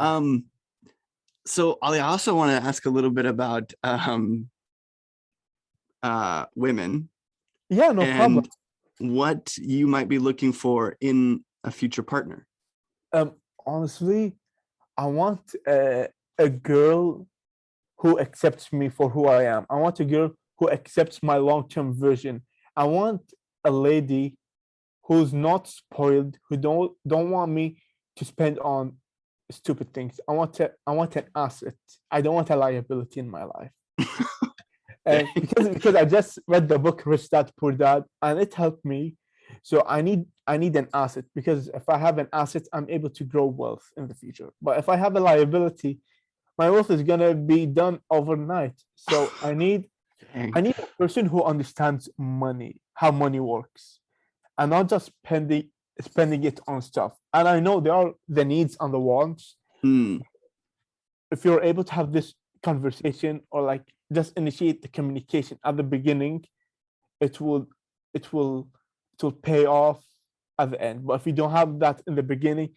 Yeah. So I also want to ask a little bit about women Yeah, no problem. and what you might be looking for in a future partner. Honestly, I want a girl who accepts me for who I am. I want a girl who accepts my long-term vision. I want a lady who's not spoiled, who don't want me to spend on stupid things. I want an asset. I don't want a liability in my life. And because I just read the book Rich Dad Poor Dad, and it helped me. So I need an asset, because if I have an asset, I'm able to grow wealth in the future. But if I have a liability, my wealth is gonna be done overnight. So I need a person who understands money, how money works, and not just spending it on stuff. And I know there are the needs and the wants. If you're able to have this conversation, or like just initiate the communication at the beginning, it will it will it will pay off at the end. But if you don't have that in the beginning,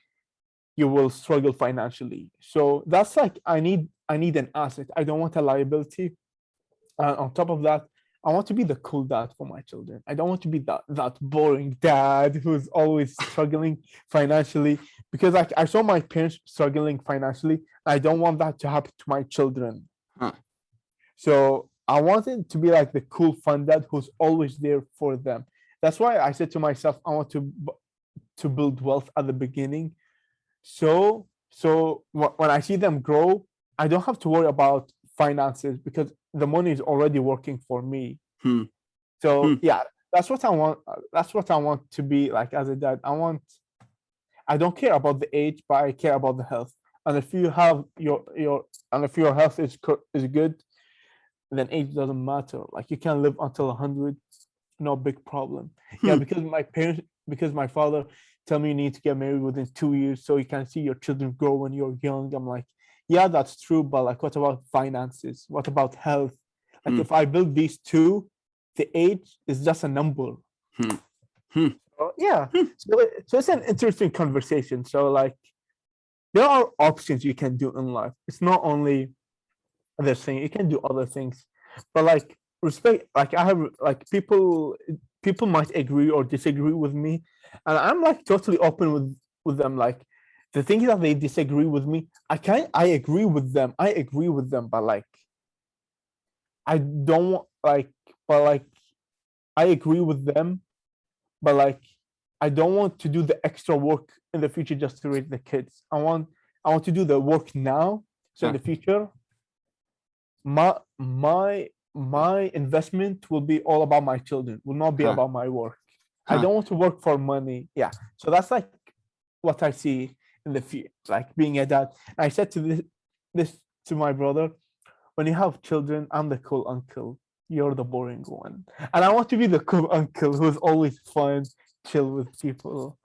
you will struggle financially. So that's like I need an asset. I don't want a liability. And on top of that, I want to be the cool dad for my children. I don't want to be that boring dad who's always struggling financially, because I saw my parents struggling financially. I don't want that to happen to my children. So I wanted to be like the cool fun dad who's always there for them. That's why I said to myself, I want to build wealth at the beginning. So when I see them grow, I don't have to worry about finances, because the money is already working for me. So yeah, that's what I want. That's what I want to be like as a dad. I don't care about the age, but I care about the health. And if you have if your health is good, then age doesn't matter. Like you can live until 100, no big problem. Yeah, because my father tell me you need to get married within 2 years so you can see your children grow when you're young. I'm like, yeah, that's true, but like, what about finances? What about health? Like, if I build these two, the age is just a number. So, yeah. So it's an interesting conversation. So like, there are options you can do in life. It's not only this thing. You can do other things, but like respect. Like I have like people might agree or disagree with me, and I'm like totally open with them. Like the things that they disagree with me, I agree with them. But like I don't like, but like I agree with them, but like I don't want to do the extra work in the future just to raise the kids. I want to do the work now, so in the future, my investment will be all about my children. Will not be about my work. I don't want to work for money. Yeah. So that's like what I see in the future, like being a dad. And I said to this to my brother, when you have children, I'm the cool uncle. You're the boring one. And I want to be the cool uncle who's always fun, chill with people.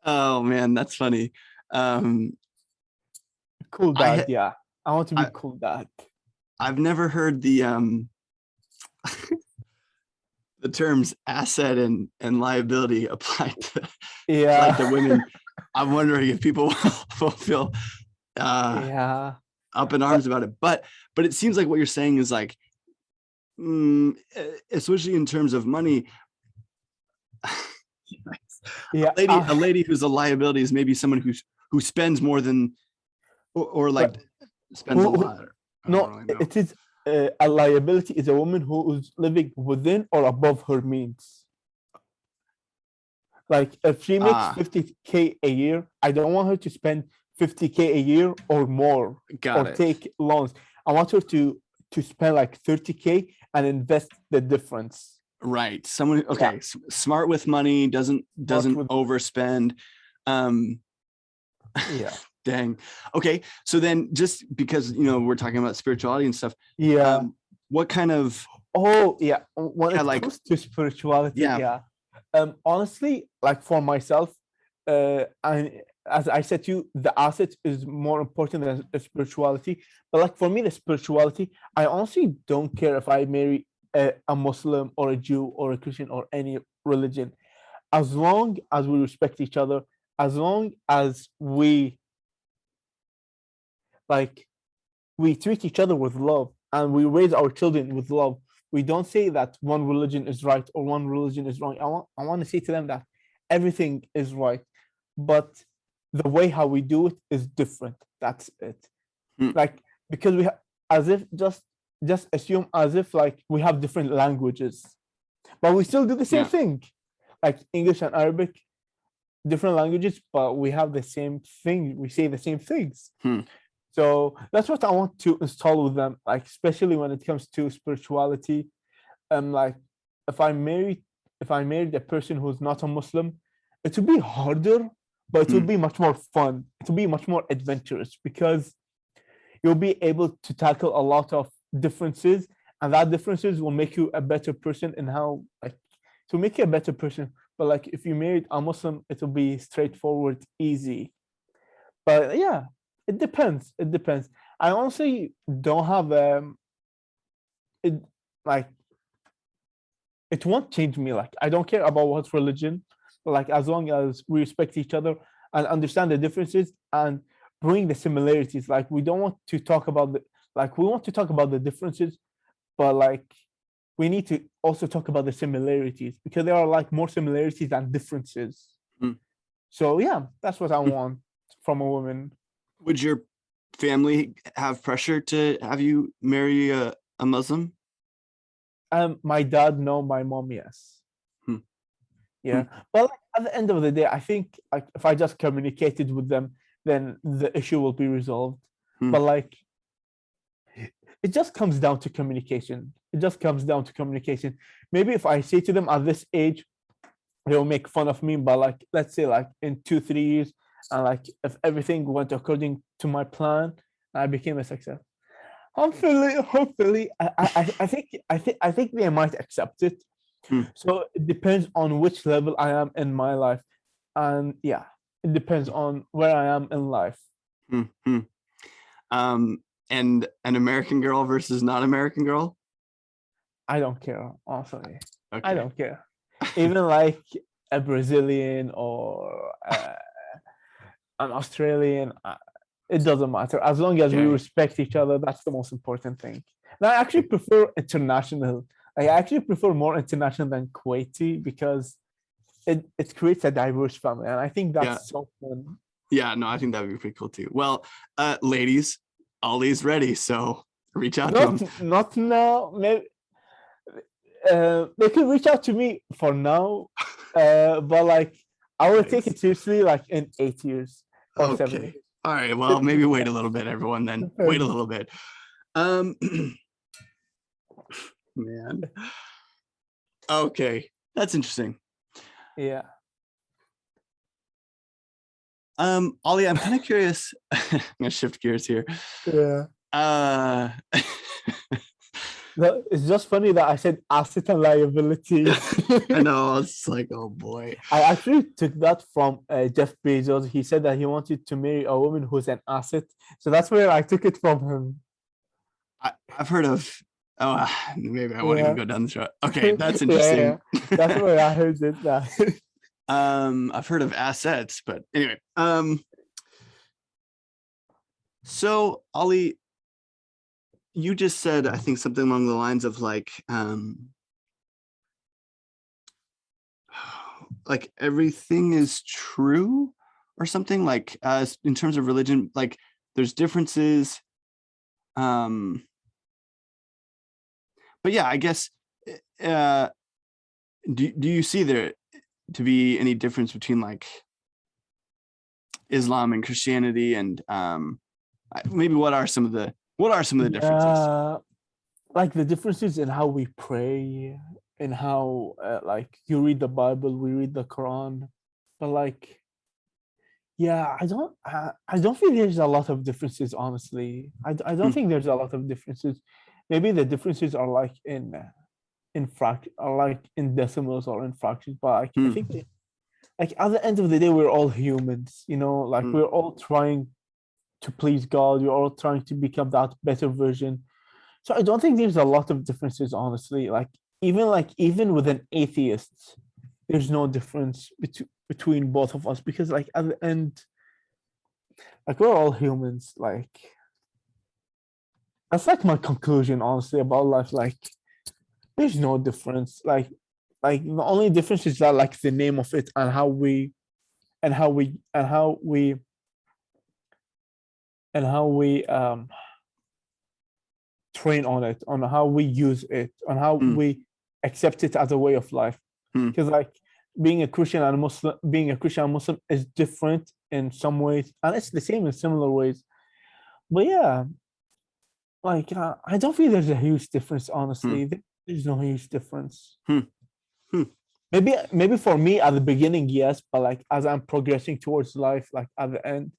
Oh man, that's funny. Cool dad, yeah. I want to be cool dad. I've never heard the the terms asset and liability applied to women. I'm wondering if people will feel up in arms about it. But it seems like what you're saying is like, especially in terms of money, a lady who's a liability is maybe someone who spends more than or like spends a lot. It is a liability is a woman who is living within or above her means. Like if she makes 50K a year, I don't want her to spend 50K a year or more take loans. I want her to spend like 30K and invest the difference. Right. Someone smart with money, doesn't overspend. Yeah. Dang. Okay. So then just because, we're talking about spirituality and stuff. What kind of... When it comes to spirituality, honestly, like for myself, as I said to you, the asset is more important than the spirituality. But like for me, the spirituality, I honestly don't care if I marry a Muslim or a Jew or a Christian or any religion. As long as we respect each other, as long as we like we treat each other with love and we raise our children with love. We don't say that one religion is right or one religion is wrong. I want to say to them that everything is right, but the way how we do it is different. That's it. Mm. Like because as if just assume as if like we have different languages, but we still do the same thing. Like English and Arabic, different languages, but we have the same thing. We say the same things. So that's what I want to install with them, like especially when it comes to spirituality. Like if I married a person who's not a Muslim, it will be harder, but it will be much more fun. It will be much more adventurous because you'll be able to tackle a lot of differences, and that differences will make you a better person in how like to make you a better person. But like if you married a Muslim, it will be straightforward, easy. But yeah, it depends. It depends. I honestly don't have it like it won't change me. Like I don't care about what religion, but like as long as we respect each other and understand the differences and bring the similarities. Like we don't want to talk about we want to talk about the differences, but like we need to also talk about the similarities because there are like more similarities than differences. So yeah, that's what I want from a woman. Would your family have pressure to have you marry a Muslim? My dad, no. My mom, yes. Yeah, but like, at the end of the day, I think like if I just communicated with them, then the issue will be resolved. But like, it just comes down to communication. It just comes down to communication. Maybe if I say to them at this age, they'll make fun of me. But like, let's say like in 2-3 years, and like if everything went according to my plan, I became a success. Hopefully, I think they might accept it. So it depends on which level I am in my life, and yeah, it depends on where I am in life. And an American girl versus non-American girl? I don't care, honestly. Okay. I don't care. Even like a Brazilian or an Australian, it doesn't matter. As long as we respect each other, that's the most important thing. And I actually prefer international. I actually prefer more international than Kuwaiti because it creates a diverse family. And I think that's so fun. Yeah, no, I think that would be pretty cool too. Well, ladies, Ali's ready, so reach out to him. Not now. Maybe they can reach out to me for now, but like I will take it seriously like in 8 years or 7 years. All right. Well, maybe wait a little bit, everyone. Then wait a little bit. Man. Okay, that's interesting. Yeah. Ali, I'm kind of curious. I'm gonna shift gears here. Yeah. It's just funny that I said asset and liability. I know. It's like, oh boy. I actually took that from Jeff Bezos. He said that he wanted to marry a woman who's an asset. So that's where I took it from him. I've heard of. Oh, maybe I won't even go down this road. Okay, that's interesting. That's where I heard it. I've heard of assets, but anyway. So Ali, you just said, I think something along the lines of like everything is true or something, like in terms of religion, like there's differences. But yeah, I guess, do you see there to be any difference between like Islam and Christianity, and maybe what are some of the differences? Like the differences in how we pray, in how like you read the Bible, we read the Quran, but like, yeah, I don't think there's a lot of differences. Honestly, I don't think there's a lot of differences. Maybe the differences are like in decimals or in fractions, but like, I think like at the end of the day, we're all humans, like we're all trying to please God. We're all trying to become that better version. So I don't think there's a lot of differences, honestly. Like even with an atheist, there's no difference between both of us because like at the end, like we're all humans. Like that's like my conclusion, honestly, about life. Like, there's no difference. Like the only difference is that like the name of it and how we and how we and how we and how we train on it, on how we use it, on how Hmm. we accept it as a way of life. Hmm. Because like being a Christian and Muslim is different in some ways, and it's the same in similar ways. But yeah, like I don't feel there's a huge difference. Hmm. Honestly, there's no huge difference. Hmm. Hmm. Maybe for me at the beginning, yes, but like as I'm progressing towards life, like at the end,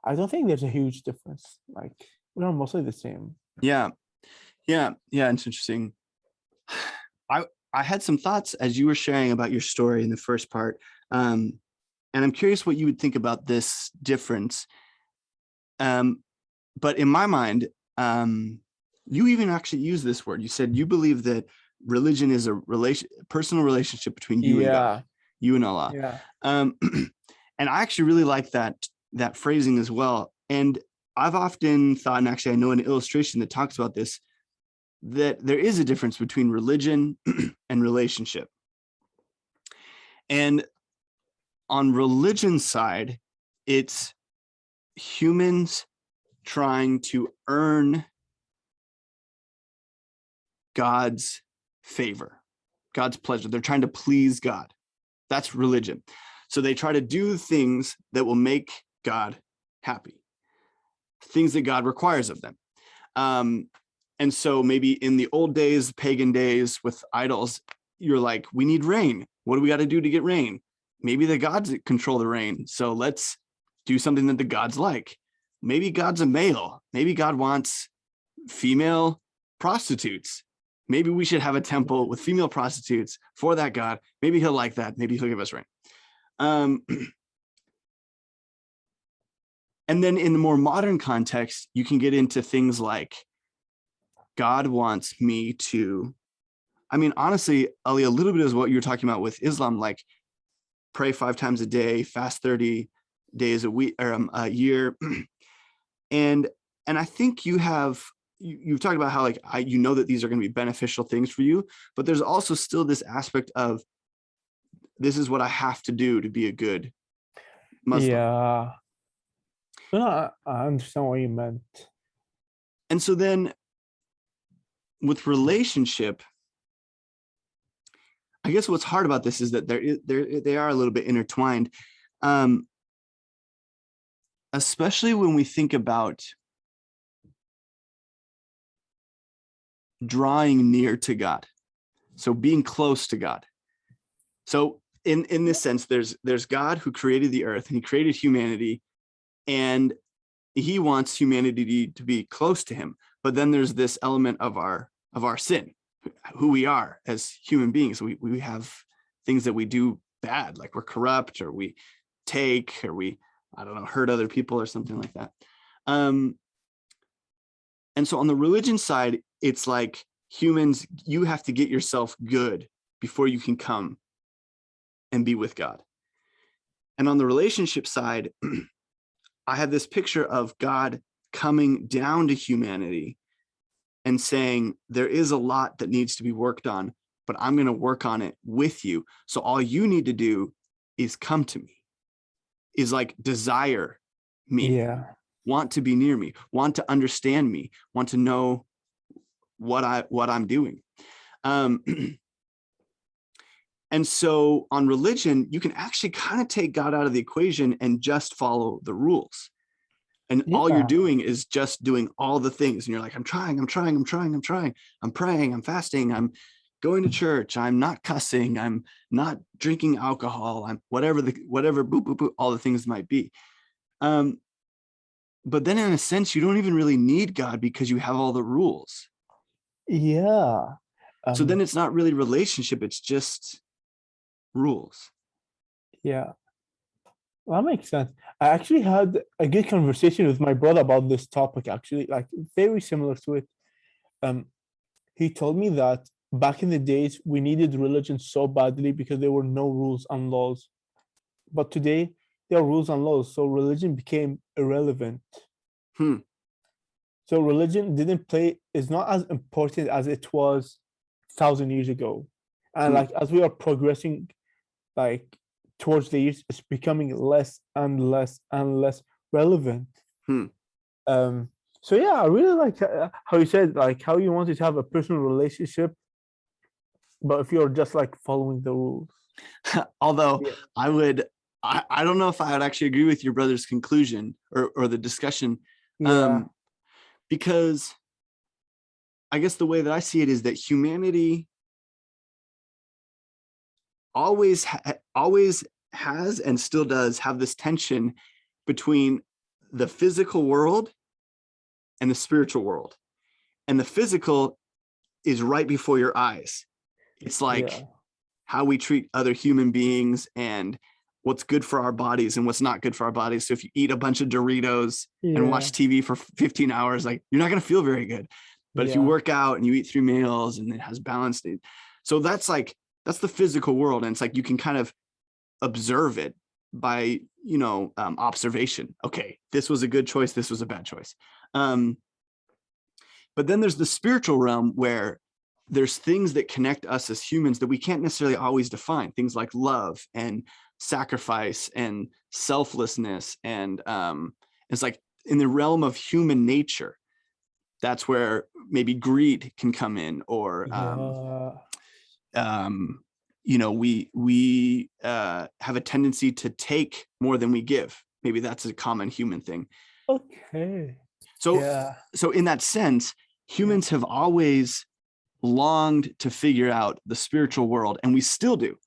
I don't think there's a huge difference. Like we're mostly the same. Yeah. Yeah. Yeah. It's interesting. I had some thoughts as you were sharing about your story in the first part. And I'm curious what you would think about this difference. But in my mind, you even actually use this word. You said you believe that religion is a personal relationship between you and God, Yeah, you and Allah. yeah, And I actually really like that phrasing as well. And I've often thought, and actually I know an illustration that talks about this, that there is a difference between religion and relationship. And on religion's side, it's humans trying to earn God's favor, God's pleasure. They're trying to please God. That's religion. So they try to do things that will make God happy, things that God requires of them. And so maybe in the old days, pagan days with idols, you're like, we need rain. What do we got to do to get rain? Maybe the gods control the rain. So let's do something that the gods like. Maybe God's a male. Maybe God wants female prostitutes. Maybe we should have a temple with female prostitutes for that God. Maybe he'll like that. Maybe he'll give us rain. And then in the more modern context, you can get into things like God wants me to, I mean, honestly, Ali, a little bit is what you were talking about with Islam, like pray 5 times a day, fast 30 days a week or a year. And I think you've talked about how like you know that these are going to be beneficial things for you, but there's also still this aspect of this is what I have to do to be a good Muslim. yeah. No, I understand what you meant. And so then with relationship, I guess what's hard about this is that they are a little bit intertwined, especially when we think about drawing near to God, so being close to God. So in this sense, there's God who created the earth and he created humanity, and he wants humanity to be close to him. But then there's this element of our sin, who we are as human beings. We have things that we do bad, like we're corrupt, or we take, or we, I don't know, hurt other people or something like that. And so on the religion side, it's like humans, you have to get yourself good before you can come and be with God. And on the relationship side, I have this picture of God coming down to humanity and saying, there is a lot that needs to be worked on, but I'm going to work on it with you. So all you need to do is come to me, is like desire me, want to be near me, want to understand me, want to know what I'm doing. And so on religion, you can actually kind of take God out of the equation and just follow the rules. And all you're doing is just doing all the things. And you're like, I'm trying. I'm praying, I'm fasting, I'm going to church, I'm not cussing, I'm not drinking alcohol, I'm whatever, all the things might be. But then in a sense, you don't even really need God because you have all the rules. Yeah. So then it's not really relationship, it's just rules. Yeah. That makes sense. I actually had a good conversation with my brother about this topic, actually, like very similar to it. He told me that back in the days, we needed religion so badly because there were no rules and laws. But today, there are rules and laws, so religion became irrelevant. So religion didn't play is not as important as it was 1,000 years ago. And Hmm, like as we are progressing like towards the years, it's becoming less and less and less relevant. hmm. Um, so yeah, I really like how you said like how you wanted to have a personal relationship, but if you're just like following the rules. Although Yeah. I would, I don't know if I would actually agree with your brother's conclusion or the discussion, Yeah. um, because I guess the way that I see it is that humanity always has and still does have this tension between the physical world and the spiritual world. And the physical is right before your eyes. It's like Yeah. how we treat other human beings and what's good for our bodies and what's not good for our bodies. So if you eat a bunch of Doritos and Yeah. watch TV for 15 hours, like you're not going to feel very good. But if you Yeah. work out and you eat 3 meals and it has balanced, so that's like, that's the physical world. And it's like, you can kind of observe it by, observation. Okay, this was a good choice. This was a bad choice. But then there's the spiritual realm where there's things that connect us as humans that we can't necessarily always define. Things like love and sacrifice and selflessness. And it's like in the realm of human nature, that's where maybe greed can come in, or Yeah. we have a tendency to take more than we give. Maybe that's a common human thing. Okay. So, Yeah. so in that sense, Yeah. humans have always longed to figure out the spiritual world, and we still do.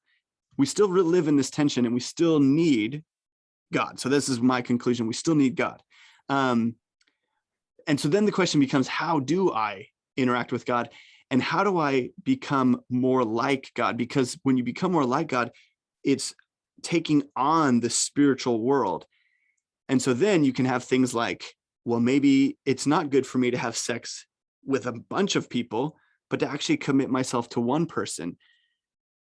We still live in this tension, and we still need God. So this is my conclusion: we still need God. Um, and so then the question becomes, how do I interact with God, and how do I become more like God? Because when you become more like God, it's taking on the spiritual world. And so then you can have things like, well, maybe it's not good for me to have sex with a bunch of people, but to actually commit myself to one person.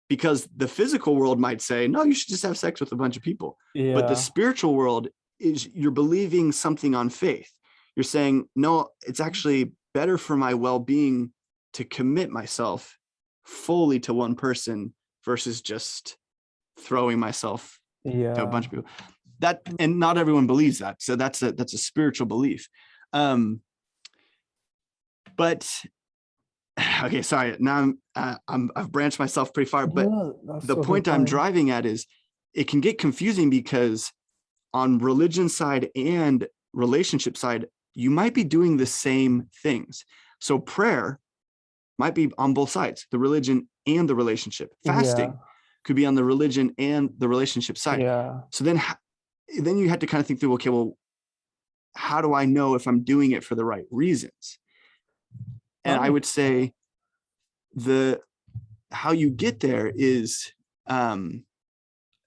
Because the physical world might say, no, you should just have sex with a bunch of people. But the Yeah. spiritual world is, you're believing something on faith. You're saying, no, it's actually better for my well-being to commit myself fully to one person versus just throwing myself to a bunch Yeah. of people. That, and not everyone believes that. So that's a spiritual belief. But okay, sorry. Now I've branched myself pretty far, but No, that's the totally point I'm fine. driving at is it can get confusing because on religion side and relationship side, you might be doing the same things. So prayer might be on both sides, the religion and the relationship. Yeah. Fasting could be on the religion and the relationship side. Yeah. So then you had to kind of think through, okay, well, how do I know if I'm doing it for the right reasons? And That I would makes sense. say the how you get there is um,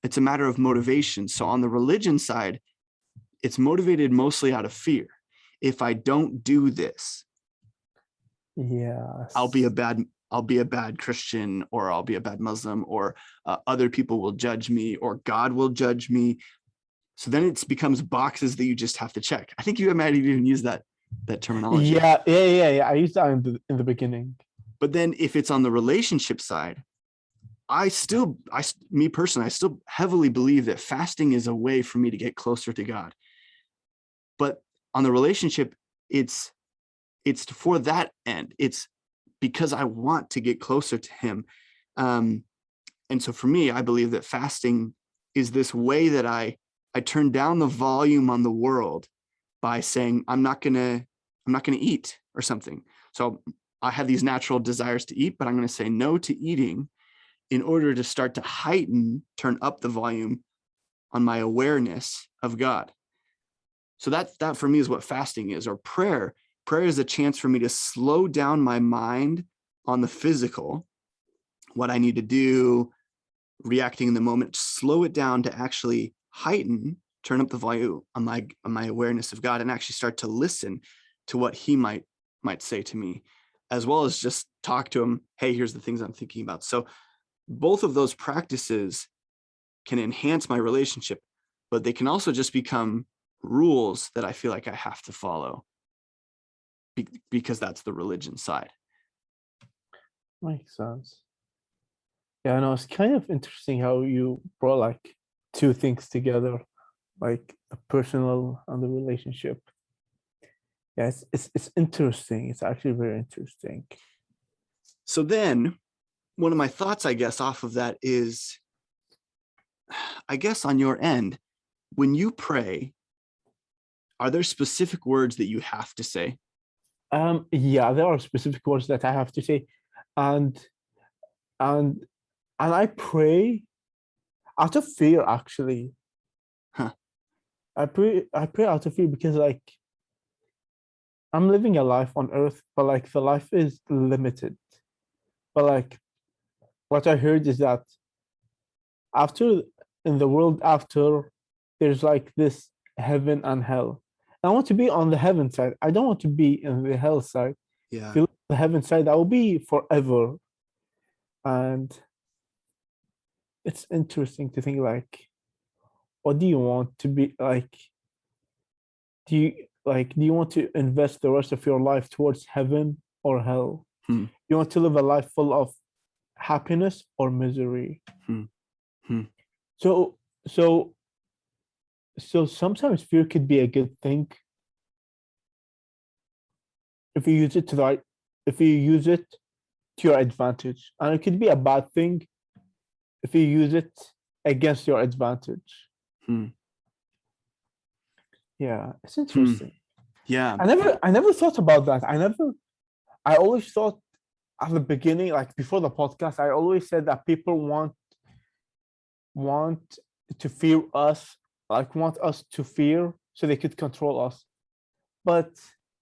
it's a matter of motivation. So on the religion side, it's motivated mostly out of fear. If I don't do this, I'll be a Yes. bad I'll be a bad Christian, or I'll be a bad Muslim, or other people will judge me, or God will judge me. So then it becomes boxes that you just have to check. I think you might have even used that terminology. Yeah. Yeah. Yeah. Yeah. I used that in the beginning. But then if it's on the relationship side, me personally, I still heavily believe that fasting is a way for me to get closer to God. But on the relationship, it's for that end. It's because I want to get closer to Him. Um, and so for me, I believe that fasting is this way that I turn down the volume on the world by saying I'm not gonna eat or something. So I have these natural desires to eat, but I'm going to say no to eating in order to start to turn up the volume on my awareness of God. So that for me is what fasting is, or prayer. Prayer is a chance for me to slow down my mind on the physical, what I need to do, reacting in the moment, slow it down to actually turn up the volume on my awareness of God, and actually start to listen to what He might say to me, as well as just talk to Him. Hey, here's the things I'm thinking about. So both of those practices can enhance my relationship, but they can also just become rules that I feel like I have to follow. because that's the religion side. Makes sense. Yeah, no, it's kind of interesting how you brought like two things together, like the personal and the relationship. Yeah, it's interesting. It's actually very interesting. So then one of my thoughts, I guess, off of that is, I guess on your end, when you pray, are there specific words that you have to say? Yeah, there are specific words that I have to say, and and and I pray out of fear actually. Huh. I pray out of fear because like I'm living a life on earth, but like the life is limited. But like what I heard is that after in the world after there's like this heaven and hell. I want to be on the heaven side. I don't want to be in the hell side. If Yeah. you look at the heaven side, I will be forever. And it's interesting to think like, what do you want to be like? Do you want to invest the rest of your life towards heaven or hell? Hmm. You want to live a life full of happiness or misery? Hmm. Hmm. So so so sometimes fear could be a good thing if you use it to the right, if you use it to your advantage, and it could be a bad thing if you use it against your advantage. Hmm. Yeah, it's Hmm. interesting. Yeah. I never thought about that. I always thought at the beginning, like before the podcast, I always said that people want to fear us, like want us to fear so they could control us. But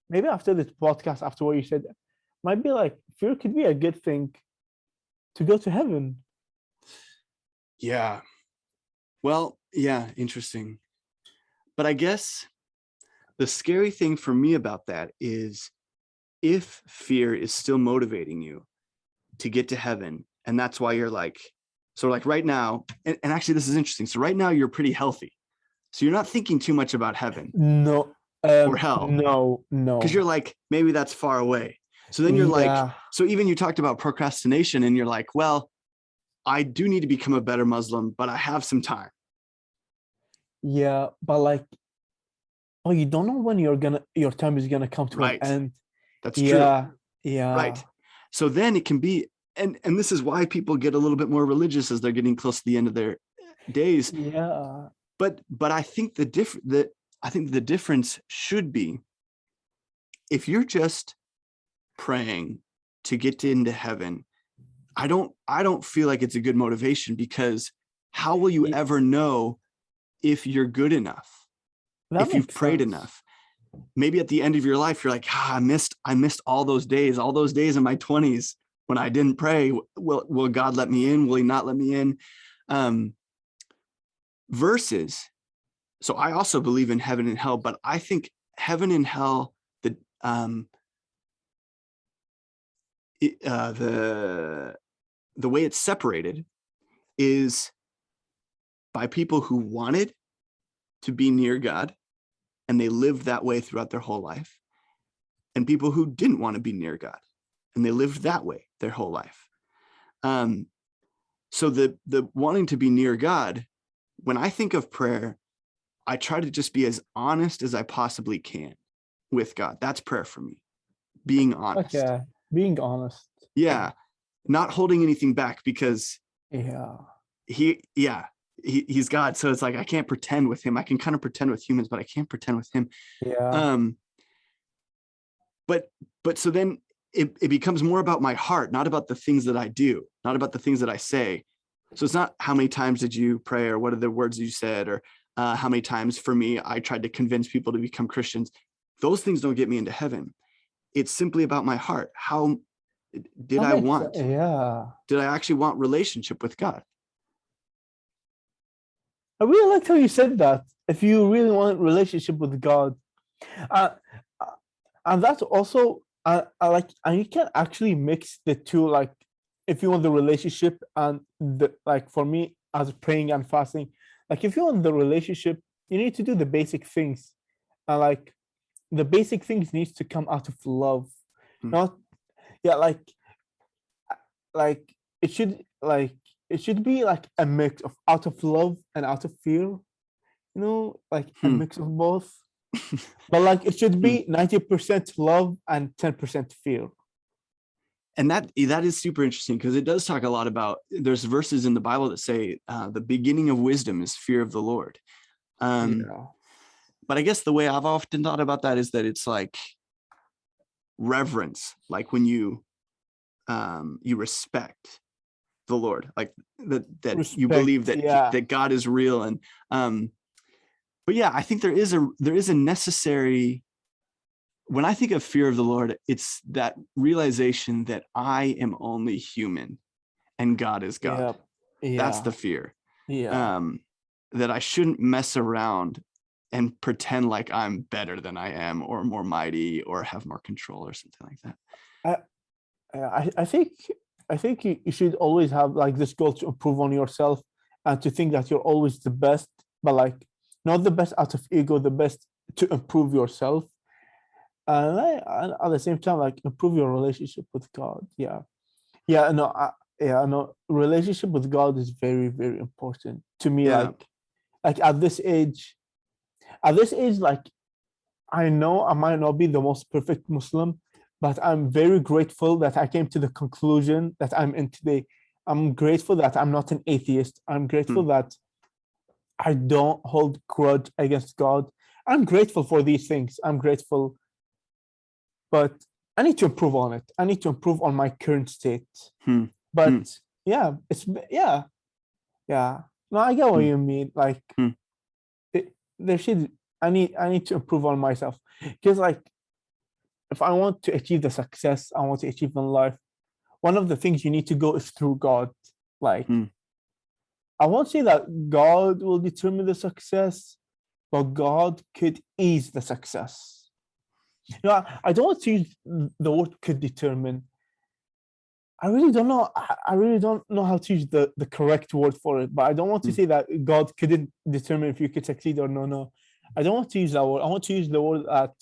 maybe after this podcast, after what you said, might be like fear could be a good thing to go to heaven. Yeah. Well, yeah, interesting. But I guess the scary thing for me about that is if fear is still motivating you to get to heaven, and that's why you're like, so like right now, and actually this is interesting. So right now you're pretty healthy. So you're not thinking too much about heaven No, or hell no, because no. you're like, maybe that's far away. So then you're like, Yeah, so even you talked about procrastination and you're like, well, I do need to become a better Muslim, but I have some time. yeah, but like, oh, you don't know when your time is gonna come to an Right. end. That's true. Yeah, yeah, Right. So then it can be, and this is why people get a little bit more religious as they're getting close to the end of their days. yeah. But I think the difference should be if you're just praying to get into heaven, I don't feel like it's a good motivation because how will you Ye- ever know if you're good enough, That if you've makes prayed sense. enough? Maybe at the end of your life, you're like, I missed all those days in my 20s when I didn't pray. Will God let me in? Will he not let me in? Um, versus, so I also believe in heaven and hell, but I think heaven and hell, um, the way it's separated is by people who wanted to be near God and they lived that way throughout their whole life, and people who didn't want to be near God and they lived that way their whole life. So the wanting to be near God, when I think of prayer, I try to just be as honest as I possibly can with God. That's prayer for me, being honest. Okay, being honest. Yeah, not holding anything back because Yeah, he's God. So it's like I can't pretend with him. I can kind of pretend with humans, but I can't pretend with him. yeah. Um, but so then it becomes more about my heart, not about the things that I do, not about the things that I say. So it's not how many times did you pray or what are the words you said or how many times for me I tried to convince people to become Christians. Those things don't get me into heaven. It's simply about my heart. How did That I makes want? yeah. Did I actually want relationship with God? I really liked how you said that. If you really want relationship with God, uh, uh, and that's also I like, and you can actually mix the two. Like, if you want the relationship and the like, for me as praying and fasting, like if you want the relationship, you need to do the basic things, and like the basic things needs to come out of love, Hmm. not yeah, like it should like it should be like a mix of out of love and out of fear, like a Hmm. mix of both. But like it should Hmm. be 90% love and 10% fear. And that is super interesting, because it does talk a lot about, there's verses in the Bible that say the beginning of wisdom is fear of the Lord. Yeah. But I guess the way I've often thought about that is that it's like reverence, like when you respect the Lord, like that you believe Respect. that Yeah. that God is real. And but yeah, I think there is a necessary, when I think of fear of the Lord, it's that realization that I am only human and God is God. Yeah. That's Yeah. the fear. Yeah. That I shouldn't mess around and pretend like I'm better than I am, or more mighty, or have more control, or something like that. I think you should always have like this goal to improve on yourself and to think that you're always the best, but like not the best out of ego, the best to improve yourself. And at the same time, like improve your relationship with God. Yeah. Yeah, no, no. Relationship with God is very, very important to me. Yeah. Like at this age, like I know I might not be the most perfect Muslim, but I'm very grateful that I came to the conclusion that I'm in today. I'm grateful that I'm not an atheist. I'm grateful Hmm. that I don't hold grudge against God. I'm grateful for these things. I'm grateful, but I need to improve on it. I need to improve on my current state. Hmm. Hmm. But yeah, yeah. No, I get what Hmm. you mean. Like Hmm. there should I need to improve on myself because like if I want to achieve the success I want to achieve in life, one of the things you need to go is through God. Like Hmm. I won't say that God will determine the success, but God could ease the success. I don't want to use the word could determine. I really don't know. I really don't know how to use the correct word for it. But I don't want to Hmm. say that God couldn't determine if you could succeed or no. No, I don't want to use that word. I want to use the word that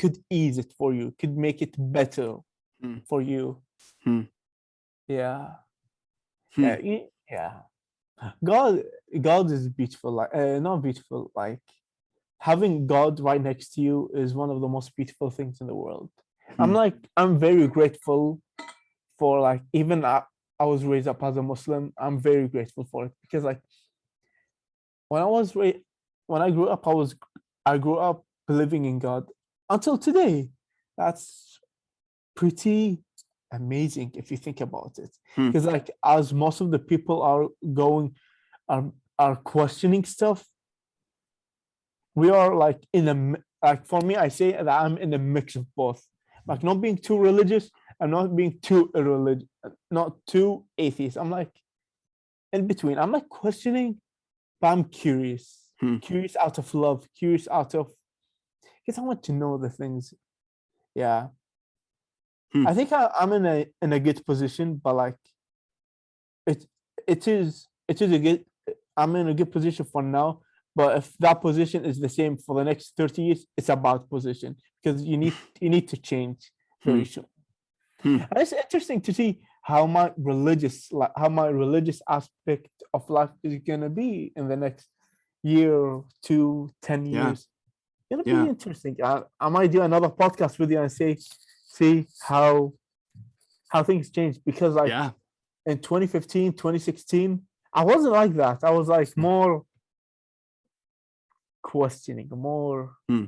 could ease it for you, could make it better Hmm. for you. Hmm. Yeah, Hmm. yeah. God, God is beautiful. Like, not beautiful. Like having God right next to you is one of the most beautiful things in the world. Hmm. I'm very grateful for like even I was raised up as a Muslim. I'm very grateful for it because like when I was ra- when I grew up, I grew up believing in God until today. That's pretty amazing if you think about it. Hmm. Because like as most of the people are going are are questioning stuff, we are like like for me, I say that I'm in a mix of both. Like not being too religious and not being too irreligious, not too atheist. I'm like in between. I'm like questioning, but I'm curious. Hmm. Curious out of love, curious out of because I want to know the things. Yeah. Hmm. I think I'm in a good position, but like it it is a good I'm in a good position for now. But if that position is the same for the next 30 years, it's a bad position because you need to change Hmm. very soon. Hmm. And it's interesting to see how my religious aspect of life is gonna be in the next year, 2, 10 Yeah. years. It's gonna be Yeah. interesting. I might do another podcast with you and see how things change because like Yeah. in 2015, 2016, I wasn't like that. I was like Hmm. more questioning, more Hmm.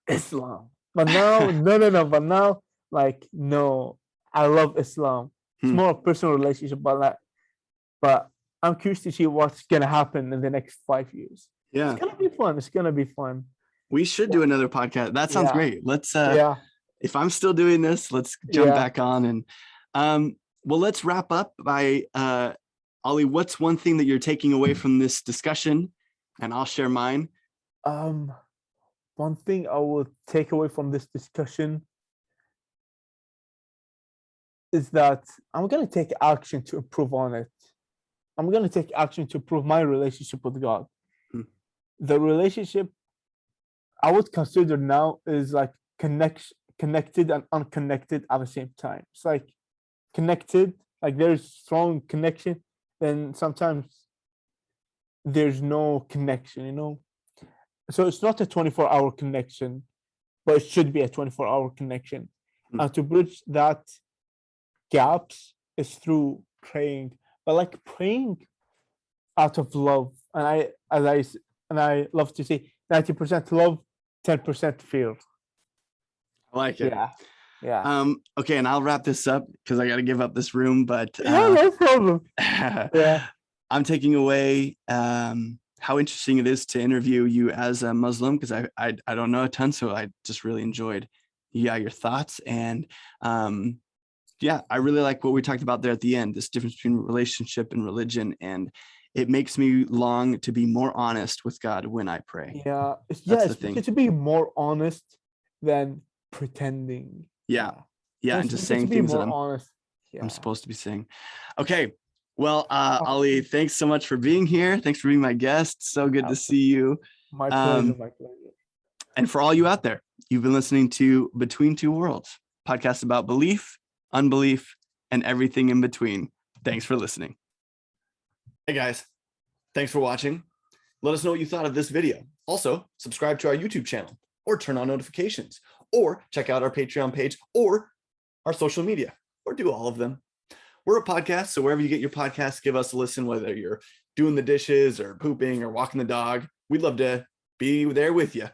Islam. But now, no. But now, like, no, I love Islam. It's Hmm. more a personal relationship, but I'm curious to see what's gonna happen in the next 5 years. It's Yeah. gonna be fun. It's gonna be fun. We should do another podcast. That sounds Yeah, great. Let's yeah, if I'm still doing this, let's jump yeah. back on. And well, let's wrap up by Ali, what's one thing that you're taking away from this discussion? And I'll share mine. Um, one thing I will take away from this discussion is that I'm gonna take action to improve on it. I'm gonna take action to improve my relationship with God. Hmm. The relationship I would consider now is like connected and unconnected at the same time. It's like connected, like there's strong connection, then sometimes there's no connection. So it's not a 24-hour connection, but it should be a 24-hour connection. Mm. And to bridge that gaps is through praying, but like praying out of love. And I love to say 90% love, 10% fear. I like it. Yeah. Okay, and I'll wrap this up because I got to give up this room, but Yeah, no problem. Yeah. I'm taking away how interesting it is to interview you as a Muslim, because I don't know a ton, so I just really enjoyed your thoughts. And I really like what we talked about there at the end, this difference between relationship and religion, and it makes me long to be more honest with God when I pray. Yeah, That's it's the thing. better to be more honest than pretending. Yeah, and It's just better saying to be things that more honest. I'm Yeah. supposed to be saying. Okay. Well, Ali, thanks so much for being here. Thanks for being my guest. So good to see you. My pleasure. My pleasure. And for all you out there, you've been listening to Between Two Worlds, podcast about belief, unbelief, and everything in between. Thanks for listening. Hey guys, thanks for watching. Let us know what you thought of this video. Also, subscribe to our YouTube channel, or turn on notifications, or check out our Patreon page, or our social media, or do all of them. We're a podcast, so wherever you get your podcasts, give us a listen, whether you're doing the dishes or pooping or walking the dog. We'd love to be there with you.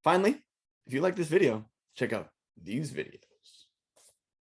Finally, if you like this video, check out these videos.